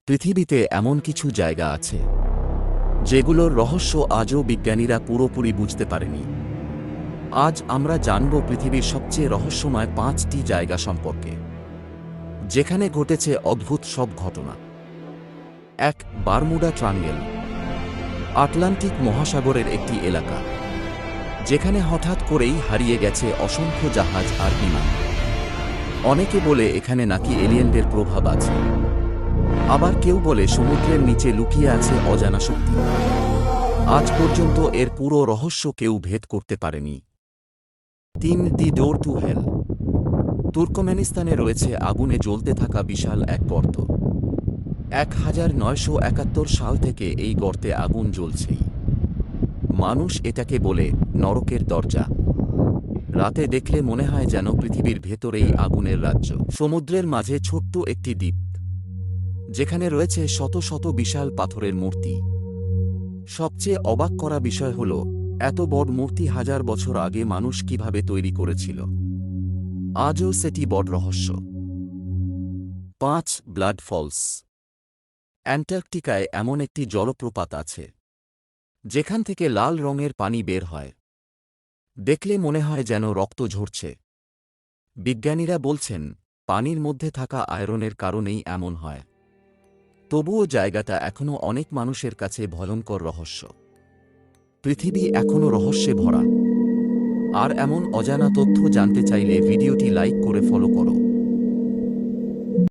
পৃথিবীতে এমন কিছু জায়গা আছে যেগুলোর রহস্য আজও বিজ্ঞানীরা পুরোপুরি বুঝতে পারেনি। আজ আমরা জানব পৃথিবীর সবচেয়ে রহস্যময় 5টি জায়গা সম্পর্কে, যেখানে ঘটেছে অদ্ভুত সব ঘটনা। 1. Bermuda triangle. আটলান্টিক মহাসাগরের একটি এলাকা, যেখানে হঠাৎ করেই হারিয়ে গেছে অসংখ্য জাহাজ আর বিমান। অনেকে বলে এখানে নাকি এলিয়েনদের প্রভাব আছে, আবার কেউ বলে সমুদ্রের নিচে লুকিয়ে আছে অজানা শক্তি। আজ পর্যন্ত এর পুরো রহস্য কেউ ভেদ করতে পারেনি। 3. দি ডোর টু হেল। তুর্কমেনিস্তানে রয়েছে আগুনে জ্বলতে থাকা বিশাল এক গর্ত। 1971 সাল থেকে এই গর্তে আগুন জ্বলছেই। মানুষ এটাকে বলে নরকের দরজা। রাতে দেখলে মনে হয় যেন পৃথিবীর ভেতরেই আগুনের রাজ্য। সমুদ্রের মাঝে ছোট্ট একটি দ্বীপ, যেখানে রয়েছে শত শত বিশাল পাথরের মূর্তি। সবচেয়ে অবাক করা বিষয় হল, এত বড় মূর্তি হাজার বছর আগে মানুষ কিভাবে তৈরি করেছিল। আজও সেটি বড় রহস্য। 5. Blood false. অ্যান্টার্কটিকায় এমন একটি জলপ্রপাত আছে, যেখান থেকে লাল রঙের পানি বের হয়। দেখলে মনে হয় যেন রক্ত ঝরছে। বিজ্ঞানীরা বলছেন, পানির মধ্যে থাকা আয়রনের কারণেই এমন হয়। তবুও জায়গাটা এখনও অনেক মানুষের কাছে ভয়ঙ্কর রহস্য। পৃথিবী এখনও রহস্যে ভরা। আর এমন অজানা তথ্য জানতে চাইলে ভিডিওটি লাইক করে ফলো করো।